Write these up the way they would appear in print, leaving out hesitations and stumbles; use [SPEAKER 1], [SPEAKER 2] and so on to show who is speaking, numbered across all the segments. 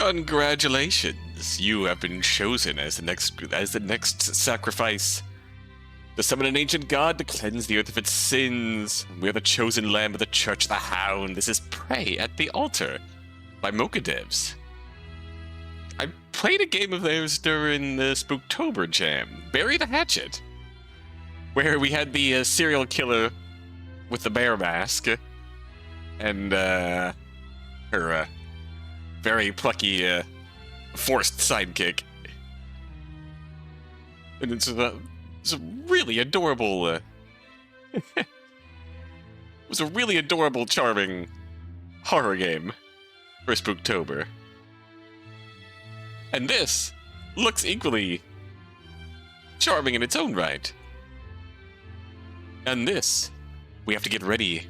[SPEAKER 1] Congratulations! You have been chosen as the next sacrifice. To summon an ancient god to cleanse the earth of its sins. We are the chosen lamb of the church, the Hound. This is Pray at the Altar by mokadevs. I played a game of theirs during the Spooktober jam, Beary the Hatchet, where we had the serial killer with the bear mask and her very plucky forced sidekick. And it's a really adorable it was a really adorable, charming horror game for Spooktober. And this looks equally charming in its own right. And this, we have to get ready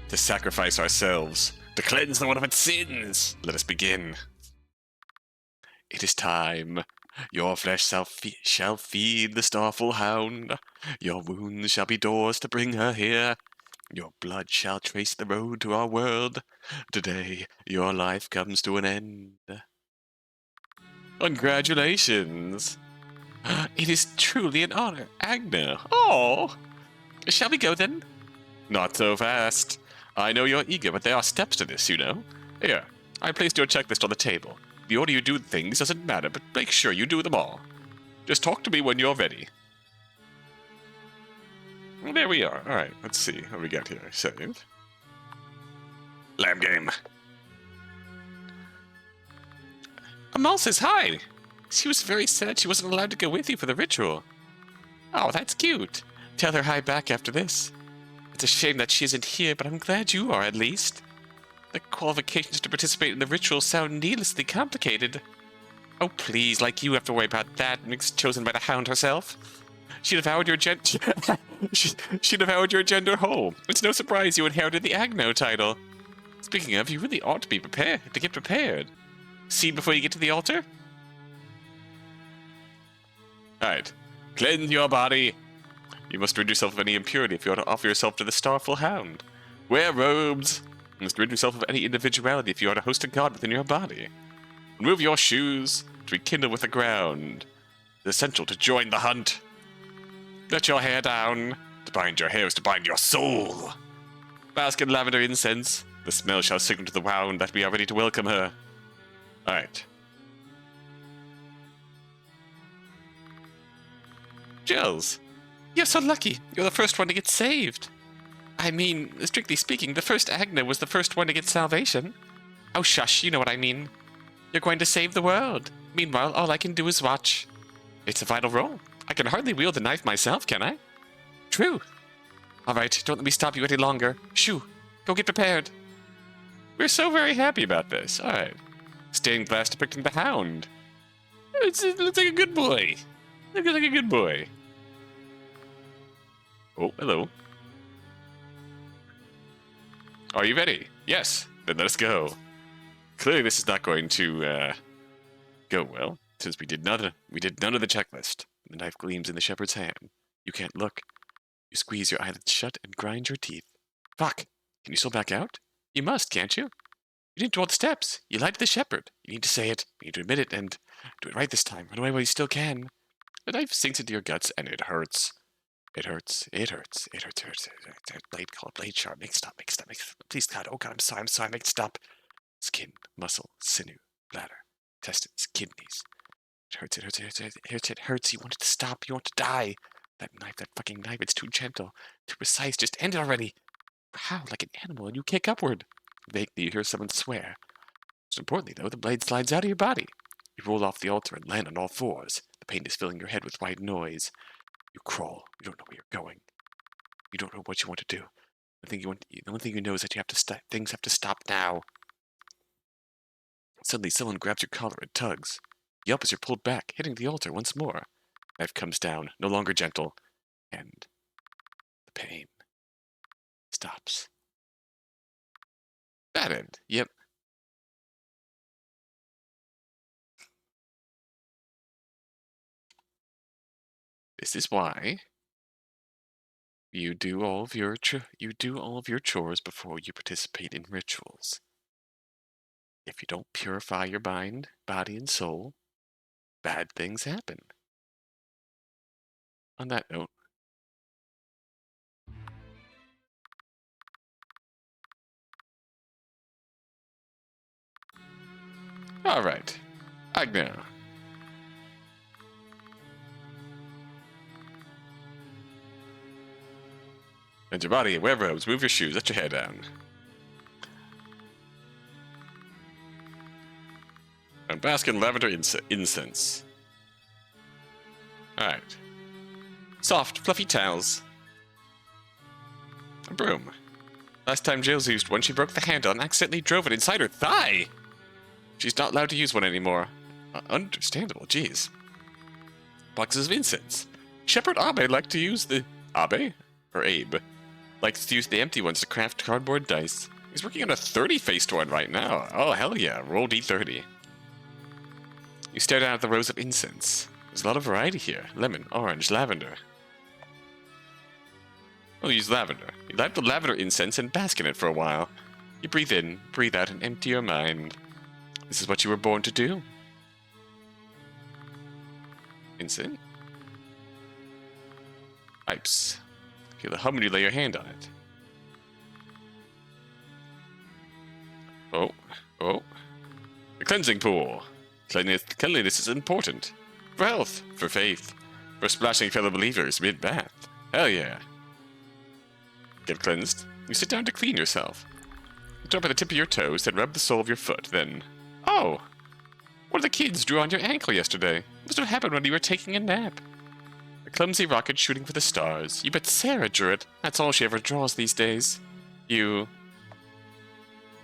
[SPEAKER 1] to sacrifice ourselves to cleanse the one of its sins. Let us begin. It is time. Your flesh shall feed the starful hound. Your wounds shall be doors to bring her here. Your blood shall trace the road to our world. Today, your life comes to an end. Congratulations. It is truly an honor, Agna. Oh! Shall we go then? Not so fast. I know you're eager, but there are steps to this, you know. Here, I placed your checklist on the table. The order you do things doesn't matter, but make sure you do them all. Just talk to me when you're ready. Well, there we are. Alright, let's see what we got here. Saved. Lamb game. Amal says hi. She was very sad she wasn't allowed to go with you for the ritual. Oh, that's cute. Tell her hi back after this. It's a shame that she isn't here, but I'm glad you are, at least. The qualifications to participate in the ritual sound needlessly complicated. Oh, please, like you have to worry about that, mixed chosen by the Hound herself. She devoured your she devoured your gender whole. It's no surprise you inherited the Agno title. Speaking of, you really ought to be prepared, to get prepared. See before you get to the altar? Alright. Cleanse your body. You must rid yourself of any impurity if you are to offer yourself to the starful Hound. Wear robes. You must rid yourself of any individuality if you are to host a god within your body. Remove your shoes to rekindle with the ground. It is essential to join the hunt. Let your hair down. To bind your hair is to bind your soul. Bask in lavender incense. The smell shall signal to the Hound that we are ready to welcome her. Alright. Gels. You're so lucky. You're the first one to get saved. I mean, strictly speaking, the first Agna was the first one to get salvation. Oh, shush, you know what I mean. You're going to save the world. Meanwhile, all I can do is watch. It's a vital role. I can hardly wield the knife myself, can I? True. All right, don't let me stop you any longer. Shoo, go get prepared. We're so very happy about this. All right. Stained glass depicting the Hound. It looks like a good boy. Looks like a good boy. Oh, hello. Are you ready? Yes. Then let us go. Clearly, this is not going to go well, since we did none of the checklist. The knife gleams in the shepherd's hand. You can't look. You squeeze your eyelids shut and grind your teeth. Fuck. Can you still back out? You must, can't you? You didn't do all the steps. You lied to the shepherd. You need to say it. You need to admit it and do it right this time. Run away while you still can. The knife sinks into your guts and it hurts. It hurts. It hurts. It hurts. It hurts. Blade, call it blade sharp. Make it stop. Make it stop. Make it stop. Please, God. Oh, God, I'm sorry. Make it stop. Skin, muscle, sinew, bladder, intestines, kidneys. It hurts. It hurts. It hurts. It hurts. It hurts. You want it to stop. You want to die. That knife, that fucking knife, it's too gentle, too precise. Just end it already. How? Like an animal, and you kick upward. Vaguely, you hear someone swear. Most importantly, though, the blade slides out of your body. You roll off the altar and land on all fours. The pain is filling your head with white noise. You crawl. You don't know where you're going. You don't know what you want to do. The only thing you know is that you have to things have to stop now. Suddenly, someone grabs your collar and tugs. Yelp as you're pulled back, hitting the altar once more. Knife comes down, no longer gentle, and the pain stops. Bad end. Yep. This is why you do all of your chores before you participate in rituals. If you don't purify your mind, body, and soul, bad things happen. On that note, all right, Agna. And your body, wear robes, move your shoes, let your hair down. And bask in lavender incense. Alright. Soft, fluffy towels. A broom. Last time Jill's used one, she broke the handle and accidentally drove it inside her thigh. She's not allowed to use one anymore. Understandable, jeez. Boxes of incense. Shepherd Abe liked to use the... Abe? Or Abe? Likes to use the empty ones to craft cardboard dice. He's working on a 30-faced one right now. Oh, hell yeah. Roll D30. You stare down at the rows of incense. There's a lot of variety here. Lemon, orange, lavender. We'll use lavender. You light the lavender incense and bask in it for a while. You breathe in, breathe out, and empty your mind. This is what you were born to do. Incense. Pipes. Feel the hum when you lay your hand on it. Oh. The cleansing pool. Cleanliness is important. For health, for faith, for splashing fellow believers mid-bath. Hell yeah. Get cleansed. You sit down to clean yourself. You start by the tip of your toes, then rub the sole of your foot, then... Oh! One of the kids drew on your ankle yesterday. Must have happened when you were taking a nap. A clumsy rocket shooting for the stars. You bet Sarah drew it. That's all she ever draws these days. You...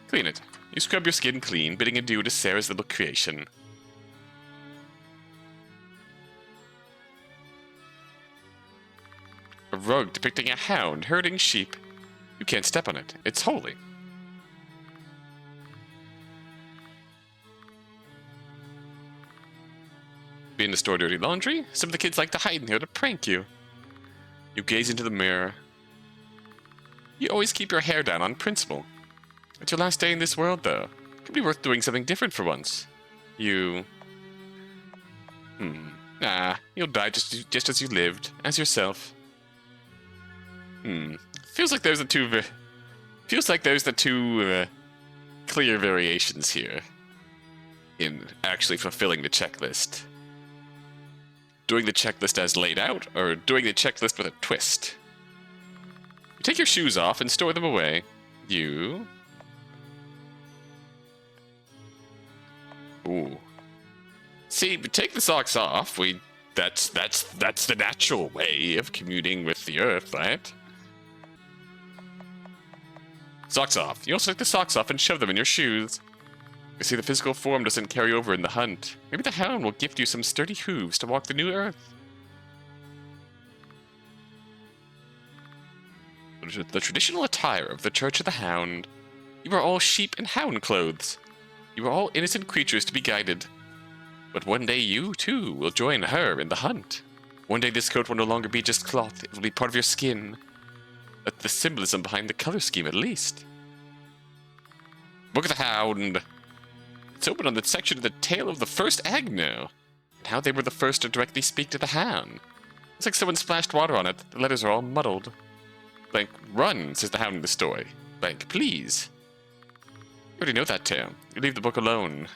[SPEAKER 1] clean it. You scrub your skin clean, bidding adieu to Sarah's little creation. A rug depicting a hound herding sheep. You can't step on it. It's holy. Be in the store dirty laundry? Some of the kids like to hide in here to prank you. You gaze into the mirror. You always keep your hair down on principle. It's your last day in this world, though. It could be worth doing something different for once. You... Nah, you'll die just as you lived, as yourself. Feels like there's the two clear variations here in actually fulfilling the checklist. Doing the checklist as laid out, or doing the checklist with a twist. You take your shoes off and store them away. You... Ooh. See, we take the socks off. That's the natural way of communing with the earth, right? Socks off. You also take the socks off and shove them in your shoes. You see, the physical form doesn't carry over in the hunt. Maybe the Hound will gift you some sturdy hooves to walk the new earth. The traditional attire of the Church of the Hound. You are all sheep in hound clothes. You are all innocent creatures to be guided. But one day you, too, will join her in the hunt. One day this coat will no longer be just cloth. It will be part of your skin. That's the symbolism behind the color scheme, at least. Book of the Hound. It's open on the section of the tale of the first Agno, and how they were the first to directly speak to the Hound. It's like someone splashed water on it. The letters are all muddled. Blank, run, says the Hound in the story. Blank, please. You already know that tale. You leave the book alone.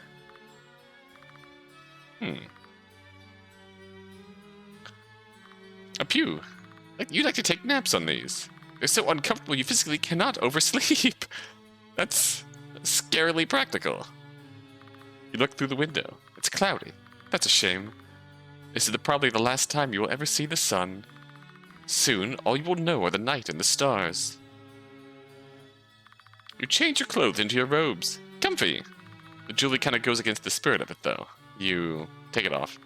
[SPEAKER 1] A pew. You like to take naps on these. They're so uncomfortable you physically cannot oversleep. That's scarily practical. You look through the window. It's cloudy. That's a shame. This is probably the last time you will ever see the sun. Soon, all you will know are the night and the stars. You change your clothes into your robes. Comfy. The jewelry kind of goes against the spirit of it, though. You take it off.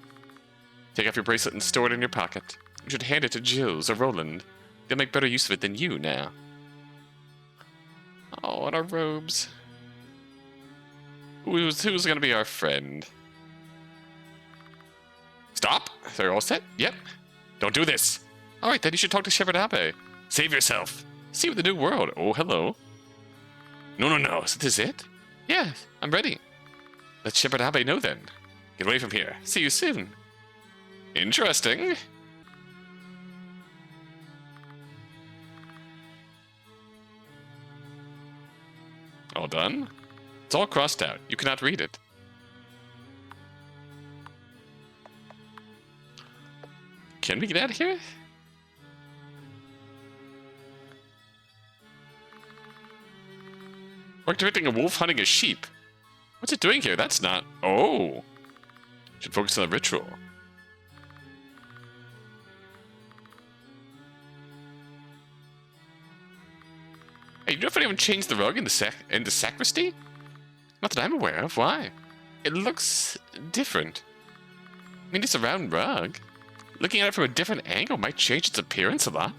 [SPEAKER 1] Take off your bracelet and store it in your pocket. You should hand it to Jill's or Roland. They'll make better use of it than you now. Oh, and our robes. Who's going to be our friend? Stop! They're all set? Yep. Don't do this. Alright, then you should talk to Shepherd Abe. Save yourself. See with the new world. Oh, hello. No. Is this it? Yeah, I'm ready. Let Shepherd Abbey know then. Get away from here. See you soon. Interesting. All done? It's all crossed out. You cannot read it. Can we get out of here? We're activating a wolf hunting a sheep. What's it doing here? That's not... Oh. Should focus on the ritual. Hey, you know if anyone changed the rug in the sacristy? Not that I'm aware of. Why? It looks different. I mean, it's a round rug. Looking at it from a different angle might change its appearance a lot.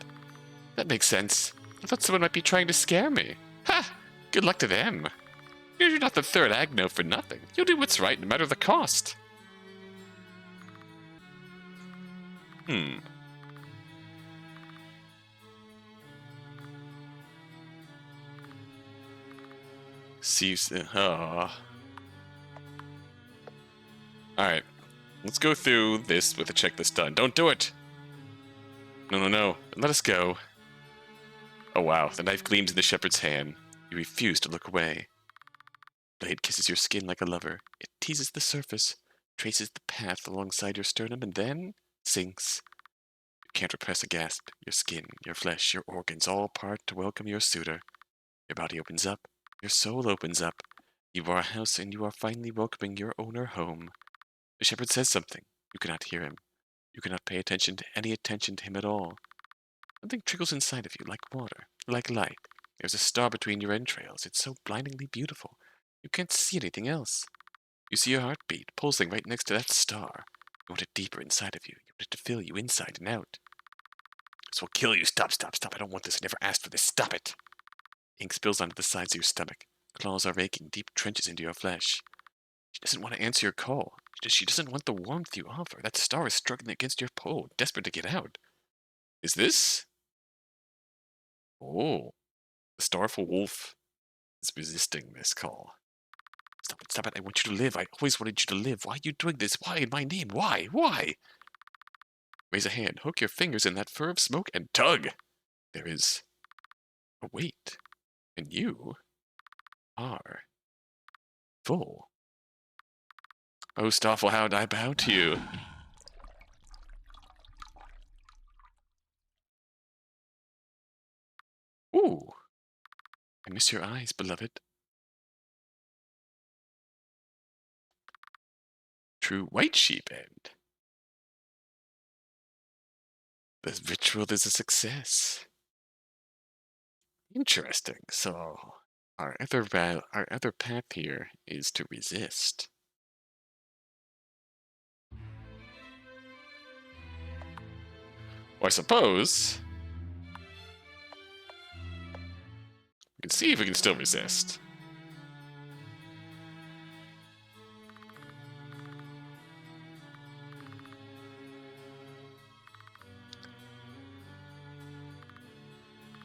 [SPEAKER 1] That makes sense. I thought someone might be trying to scare me. Ha! Good luck to them. You're not the third Agno for nothing. You'll do what's right no matter the cost. See you soon. Oh. Alright. Let's go through this with the checklist done. Don't do it! No. Let us go. Oh wow, the knife gleams in the shepherd's hand. You refuse to look away. Blade kisses your skin like a lover. It teases the surface, traces the path alongside your sternum, and then sinks. You can't repress a gasp. Your skin, your flesh, your organs all part to welcome your suitor. Your body opens up. Your soul opens up. You are a house, and you are finally welcoming your owner home. The shepherd says something. You cannot hear him. You cannot pay any attention to him at all. Something trickles inside of you, like water, like light. There's a star between your entrails. It's so blindingly beautiful. You can't see anything else. You see your heartbeat pulsing right next to that star. You want it deeper inside of you. You want it to fill you inside and out. This will kill you. Stop. I don't want this. I never asked for this. Stop it. Ink spills onto the sides of your stomach. Claws are raking deep trenches into your flesh. She doesn't want to answer your call. She doesn't want the warmth you offer. That star is struggling against your pole, desperate to get out. Is this? Oh. The starful wolf is resisting this call. Stop it. I want you to live. I always wanted you to live. Why are you doing this? Why in my name? Why? Raise a hand, hook your fingers in that fur of smoke, and tug. There is a weight, and you are full. Oh, starful hound, I bow to you. Ooh. I miss your eyes, beloved. True white sheep end. The ritual is a success. Interesting. So, our other path here is to resist. Well, I suppose we can see if we can still resist.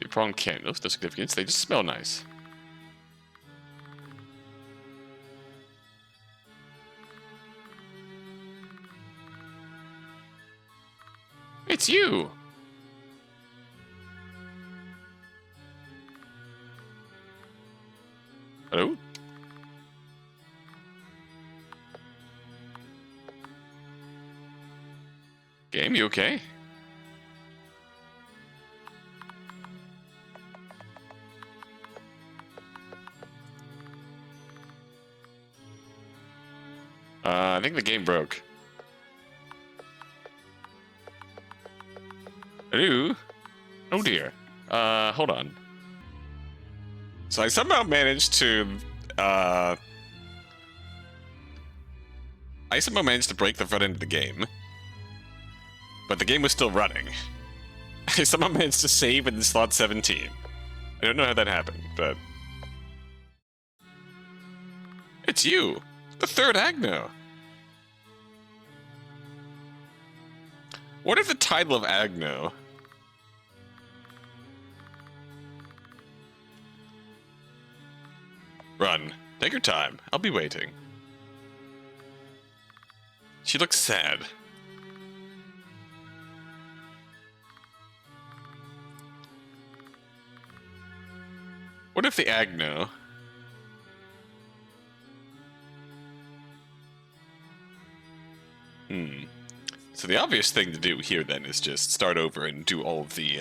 [SPEAKER 1] The pronged candles, no significance, they just smell nice. It's you! Hello? Game, you okay? I think the game broke. Hello? Oh dear. Hold on. So I somehow managed to, break the front end of the game. But the game was still running. I somehow managed to save in slot 17. I don't know how that happened, but... It's you! The third Agno! What if the title of Agno... Run. Take your time. I'll be waiting. She looks sad. What if the Agno... So the obvious thing to do here then is just start over and do all of the,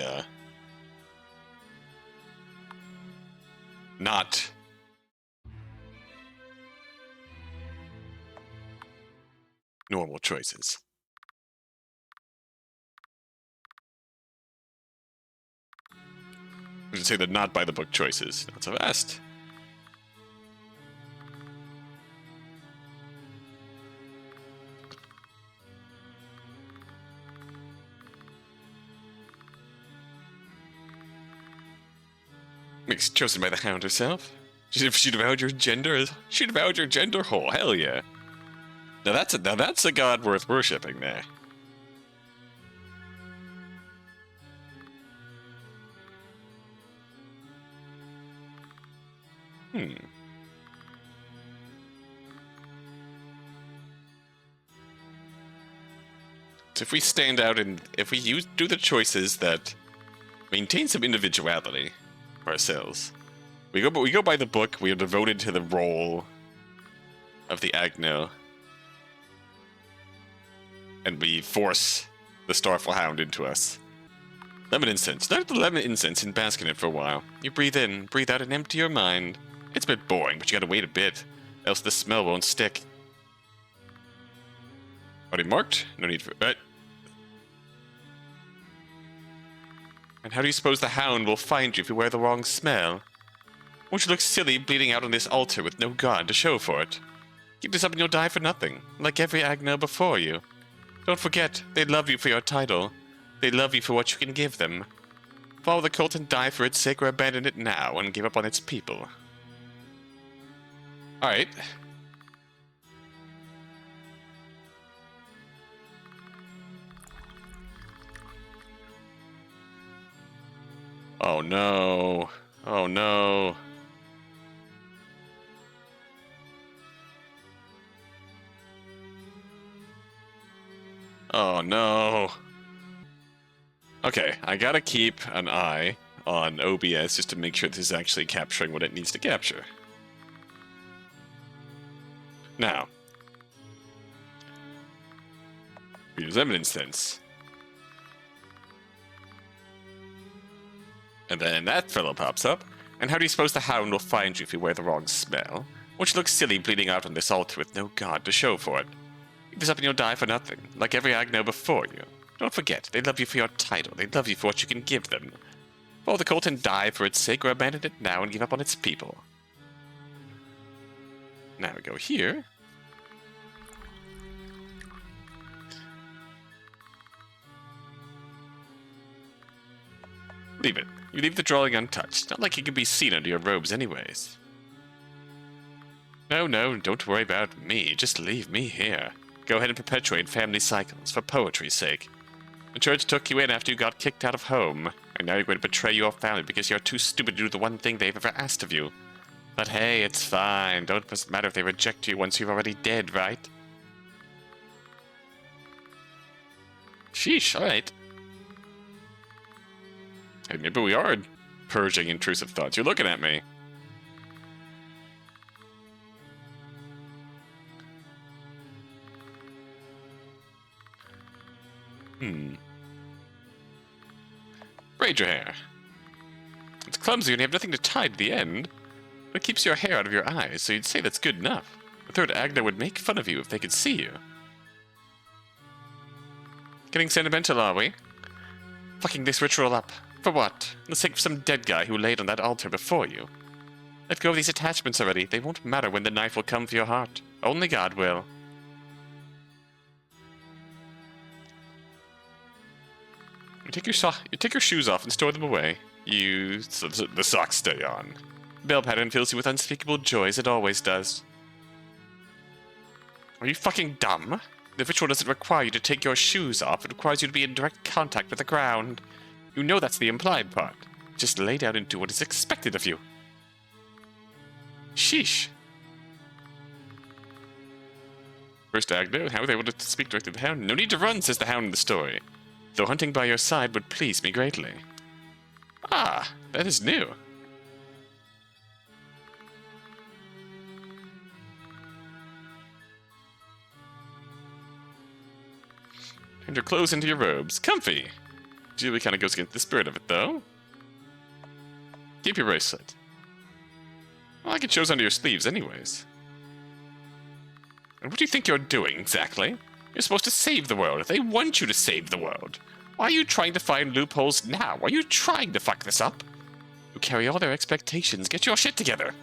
[SPEAKER 1] not... normal choices. I should say they're not by the book choices. Not so fast. Chosen by the Hound herself. She devoured your gender. She devoured your gender whole. Hell yeah. Now that's a god worth worshipping there. So if we stand out and if we do the choices that maintain some individuality ourselves, we go by the book. We are devoted to the role of the Agno, and we force the Starful Hound into us. Lemon incense. Light the lemon incense and bask in it for a while. You breathe in, breathe out, and empty your mind. It's a bit boring, but you gotta wait a bit, else the smell won't stick. Already marked? No need for... And how do you suppose the Hound will find you if you wear the wrong smell? Won't you look silly bleeding out on this altar with no god to show for it? Keep this up and you'll die for nothing, like every Agno before you. Don't forget, they love you for your title. They love you for what you can give them. Follow the cult and die for its sake, or abandon it now and give up on its people. Alright. Oh no. Oh no. Oh no. Okay, I gotta keep an eye on OBS just to make sure this is actually capturing what it needs to capture. Now, use lemon incense. And then that fellow pops up. And how do you suppose the Hound will find you if you wear the wrong smell? Won't you look silly bleeding out on this altar with no god to show for it? Keep this up and you'll die for nothing, like every Agno before you. Don't forget, they love you for your title, they love you for what you can give them. Follow the cult and die for its sake, or abandon it now and give up on its people. Now we go here. Leave it. You leave the drawing untouched. Not like it can be seen under your robes anyways. No, don't worry about me. Just leave me here. Go ahead and perpetuate family cycles, for poetry's sake. The church took you in after you got kicked out of home, and now you're going to betray your family because you're too stupid to do the one thing they've ever asked of you. But hey, it's fine. Doesn't matter if they reject you once you're already dead, right? Sheesh, alright. Hey, maybe we are purging intrusive thoughts. You're looking at me. Braid your hair. It's clumsy and you have nothing to tie to the end, but it keeps your hair out of your eyes, so you'd say that's good enough. The third Agno would make fun of you if they could see you. Getting sentimental, are we? Fucking this ritual up. For what? For the sake of some dead guy who laid on that altar before you. Let go of these attachments already. They won't matter when the knife will come for your heart. Only God will. You take your shoes off and store them away. So the socks stay on. The bell pattern fills you with unspeakable joy as it always does. Are you fucking dumb? The ritual doesn't require you to take your shoes off. It requires you to be in direct contact with the ground. You know that's the implied part. Just lay down and do what is expected of you. Sheesh. First Agno, how were they able to speak directly to the Hound? No need to run, says the Hound in the story. Though hunting by your side would please me greatly. Ah, that is new. Turn your clothes into your robes. Comfy. Julie kind of goes against the spirit of it, though. Keep your bracelet. Well, like it shows under your sleeves anyways. And what do you think you're doing, exactly? You're supposed to save the world. They want you to save the world. Why are you trying to find loopholes now? Why are you trying to fuck this up? You carry all their expectations. Get your shit together.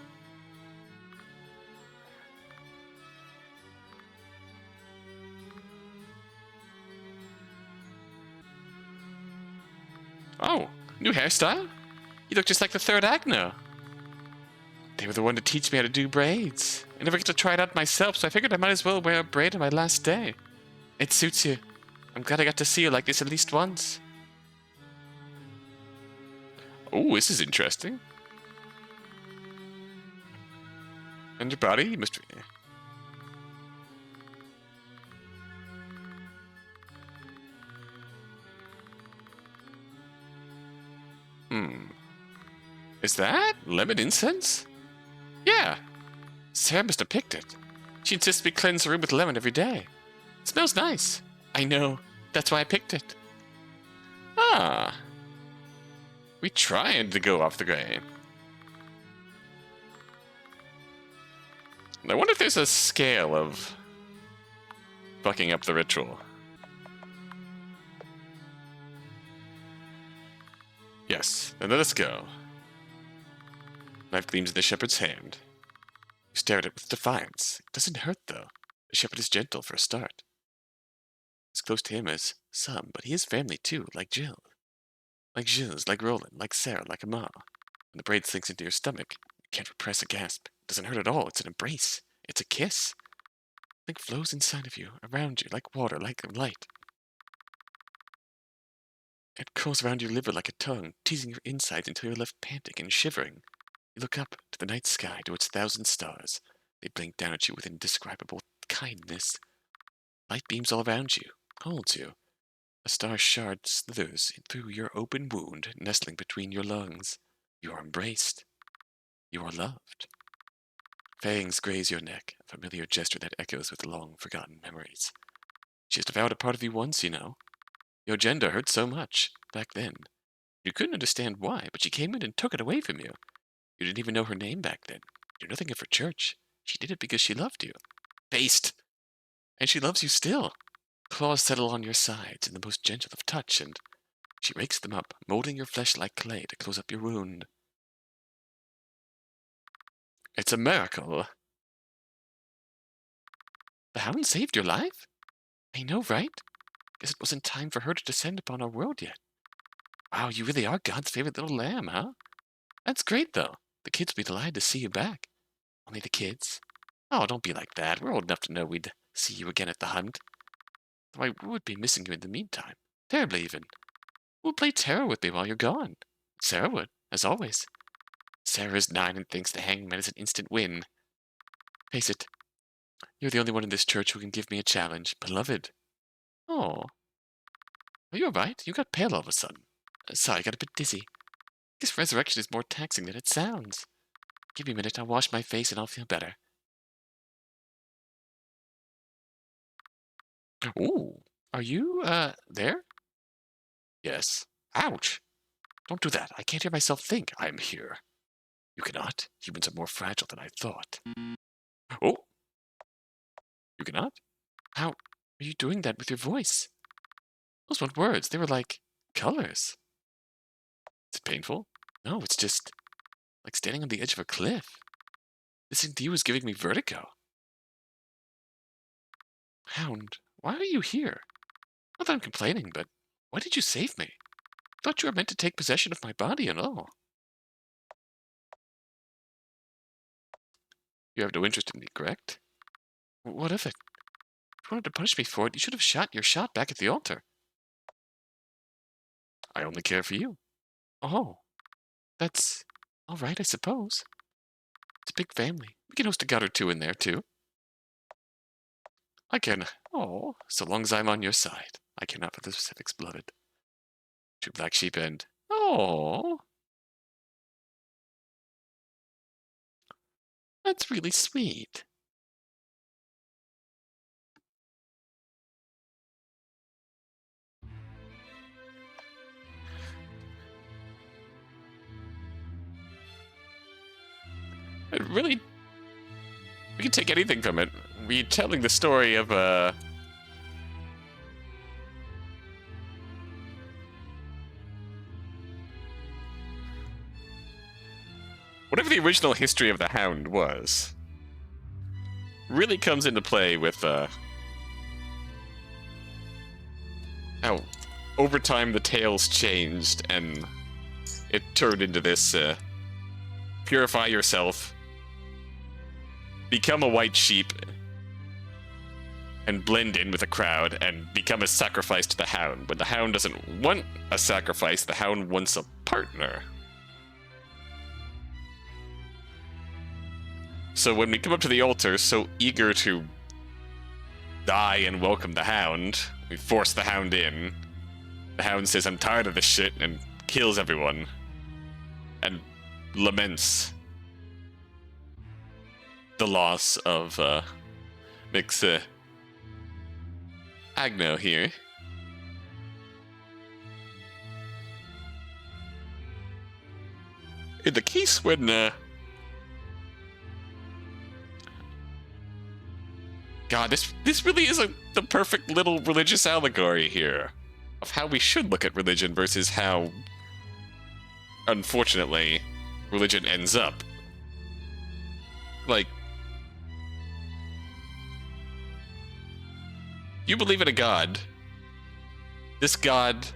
[SPEAKER 1] Oh, new hairstyle? You look just like the third Agno. They were the one to teach me how to do braids. I never get to try it out myself, so I figured I might as well wear a braid on my last day. It suits you. I'm glad I got to see you like this at least once. Oh, this is interesting. And your body must be... Is that lemon incense? Yeah. Sarah must have picked it. She insists we cleanse the room with lemon every day. It smells nice. I know. That's why I picked it. Ah. We tried to go off the grain. I wonder if there's a scale of fucking up the ritual. Yes, then let us go. Knife gleams in the shepherd's hand. You stare at it with defiance. It doesn't hurt, though. The shepherd is gentle for a start. As close to him as some, but he is family too, like Jill. Like Gilles, like Roland, like Sarah, like Amal. When the braid sinks into your stomach, you can't repress a gasp. It doesn't hurt at all. It's an embrace. It's a kiss. It flows inside of you, around you, like water, like light. It curls around your liver like a tongue, teasing your insides until you're left panting and shivering. You look up to the night sky, to its 1,000 stars. They blink down at you with indescribable kindness. Light beams all around you, holds you. A star shard slithers through your open wound, nestling between your lungs. You are embraced. You are loved. Fangs graze your neck, a familiar gesture that echoes with long-forgotten memories. She has devoured a part of you once, you know. Your gender hurt so much, back then. You couldn't understand why, but she came in and took it away from you. You didn't even know her name back then. You knew nothing of her church. She did it because she loved you. Based! And she loves you still. Claws settle on your sides in the most gentle of touch, and she rakes them up, molding your flesh like clay to close up your wound. It's a miracle. The Hound saved your life? I know, right? Guess it wasn't time for her to descend upon our world yet. Wow, you really are God's favorite little lamb, huh? That's great, though. The kids will be delighted to see you back. Only the kids? Oh, don't be like that. We're old enough to know we'd see you again at the hunt. Though I would be missing you in the meantime. Terribly, even. Who would play terror with me while you're gone? Sarah would, as always. Sarah is 9 and thinks the hangman is an instant win. Face it, you're the only one in this church who can give me a challenge. Beloved. Oh. Are you alright? You got pale all of a sudden. Sorry, I got a bit dizzy. Guess resurrection is more taxing than it sounds. Give me a minute, I'll wash my face and I'll feel better. Ooh. Are you, there? Yes. Ouch. Don't do that. I can't hear myself think. I'm here. You cannot. Humans are more fragile than I thought. Oh. You cannot? How are you doing that with your voice? Those weren't words. They were like colors. Is it painful? No, it's just like standing on the edge of a cliff. Listening to you is giving me vertigo. Hound, why are you here? Not that I'm complaining, but why did you save me? I thought you were meant to take possession of my body and all. You have no interest in me, correct? What of it? If you wanted to punish me for it, you should have shot your shot back at the altar. I only care for you. Oh, that's all right, I suppose. It's a big family. We can host a god or two in there, too. I can. Oh, so long as I'm on your side. I care not for the specifics, beloved. To black sheep and. Oh, that's really sweet. It really. We can take anything from it. We're telling the story of whatever the original history of the Hound was, really comes into play with how over time the tales changed and it turned into this purify yourself, become a white sheep, and blend in with the crowd and become a sacrifice to the Hound. But the Hound doesn't want a sacrifice, the Hound wants a partner. So when we come up to the altar, so eager to die and welcome the Hound, we force the Hound in. The Hound says, I'm tired of this shit, and kills everyone. And laments the loss of Mix Agno here. In the case when God, this really is the perfect little religious allegory here of how we should look at religion versus how, unfortunately, religion ends up. Like, you believe in a god. This god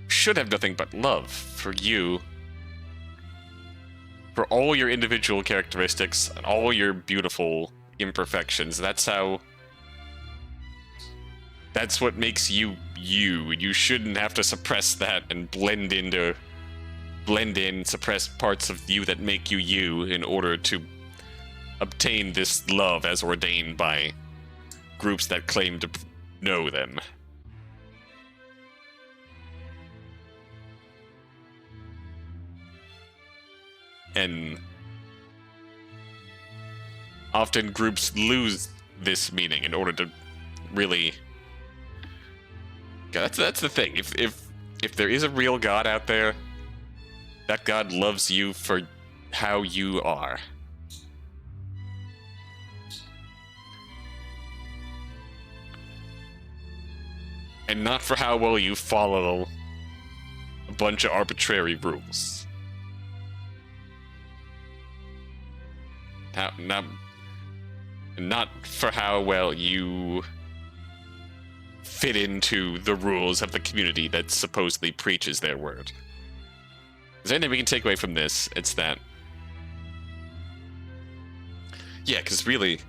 [SPEAKER 1] should have nothing but love for you, for all your individual characteristics and all your beautiful imperfections. That's what makes you you. You shouldn't have to suppress that and blend in, suppress parts of you that make you you in order to obtain this love as ordained by groups that claim to know them. And often groups lose this meaning in order to really. That's the thing. If there is a real God out there, that God loves you for how you are. And not for how well you follow a bunch of arbitrary rules. Not for how well you fit into the rules of the community that supposedly preaches their word. Is there anything we can take away from this? It's that. Yeah, because really,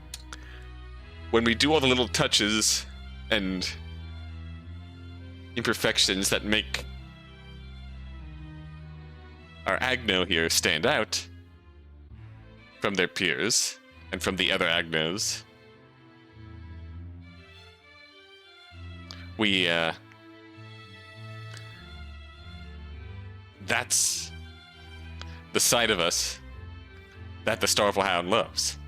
[SPEAKER 1] when we do all the little touches and imperfections that make our Agno here stand out from their peers and from the other Agnos, that's the side of us that the Starful Hound loves.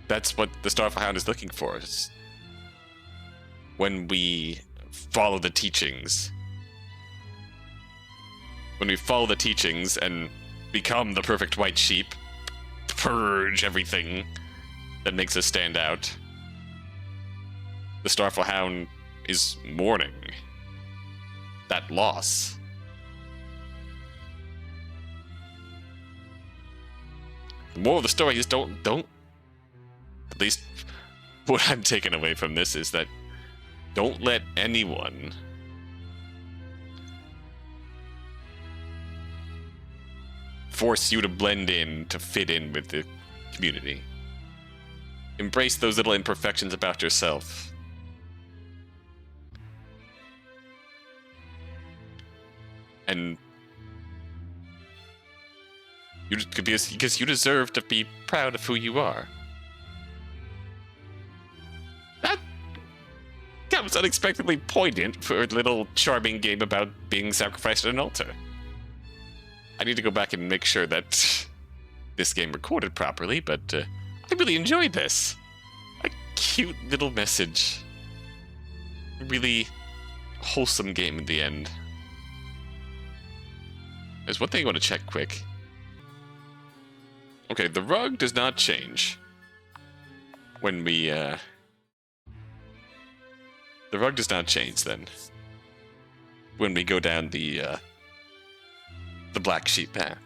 [SPEAKER 1] That's what the Starful Hound is looking for. Is when we follow the teachings. When we follow the teachings and become the perfect white sheep, purge everything that makes us stand out, the Starful Hound is mourning that loss. The moral of the story is don't. At least what I'm taking away from this is that don't let anyone force you to blend in, to fit in with the community. Embrace those little imperfections about yourself. And because you deserve to be proud of who you are. becomes unexpectedly poignant for a little charming game about being sacrificed at an altar. I need to go back and make sure that this game recorded properly, but I really enjoyed this. A cute little message. Really wholesome game in the end. There's one thing I want to check quick. Okay, the rug does not change when we, the rug does not change then when we go down the black sheep path.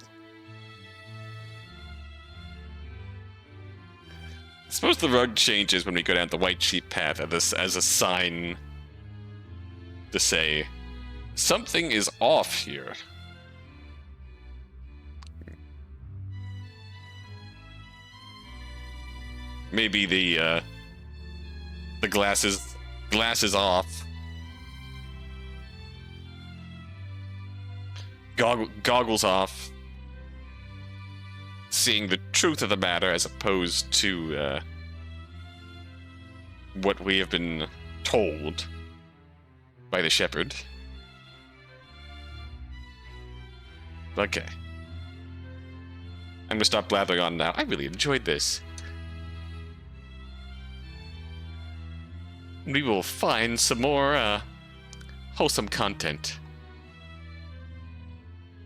[SPEAKER 1] I suppose the rug changes when we go down the white sheep path as a sign to say something is off here. Maybe the glass is off. Goggles off. Seeing the truth of the matter as opposed to what we have been told by the shepherd. Okay. I'm gonna stop blathering on now. I really enjoyed this. We will find some more wholesome content.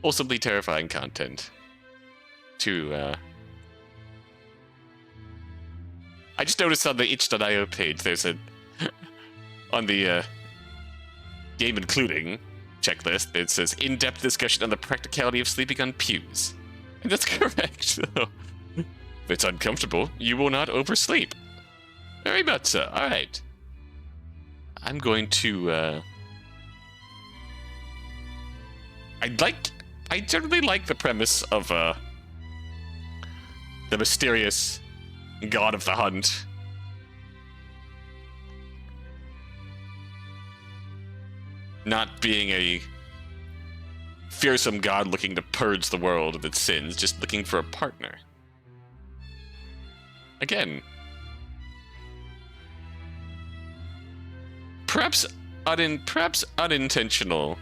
[SPEAKER 1] Wholesomely terrifying content. To, I just noticed on the itch.io page there's a... on the game including checklist, it says in-depth discussion on the practicality of sleeping on pews. And that's correct, so... if it's uncomfortable, you will not oversleep. Very much so. Alright. I'm going to, I generally like the premise of, the mysterious god of the hunt. Not being a fearsome god looking to purge the world of its sins, just looking for a partner. Again, perhaps unintentional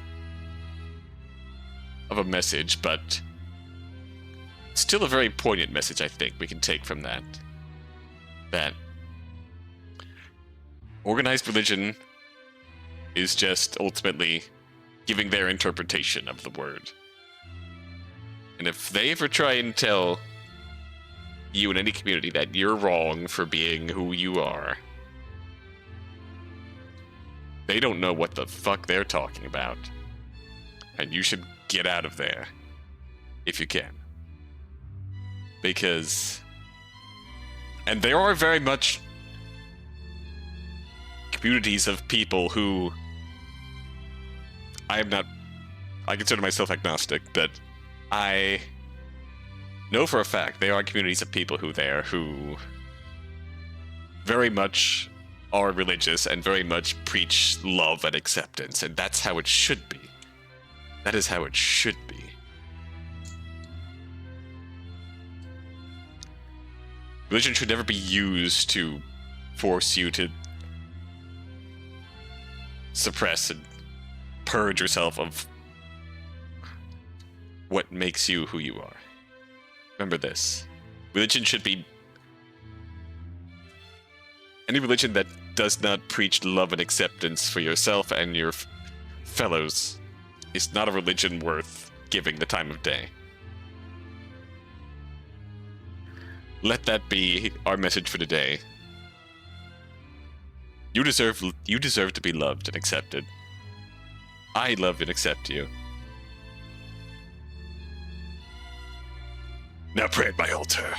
[SPEAKER 1] of a message, but still a very poignant message, I think, we can take from that. That organized religion is just ultimately giving their interpretation of the word. And if they ever try and tell you in any community that you're wrong for being who you are, they don't know what the fuck they're talking about. And you should get out of there. If you can. Because... and there are very much communities of people who... I consider myself agnostic, but I know for a fact there are communities of people who very much are religious and very much preach love and acceptance, and that's how it should be. That is how it should be. Religion should never be used to force you to suppress and purge yourself of what makes you who you are. Remember this. Religion should be... any religion that does not preach love and acceptance for yourself and your fellows is not a religion worth giving the time of day. Let that be our message for today. You deserve to be loved and accepted. I love and accept you. Now pray at my altar.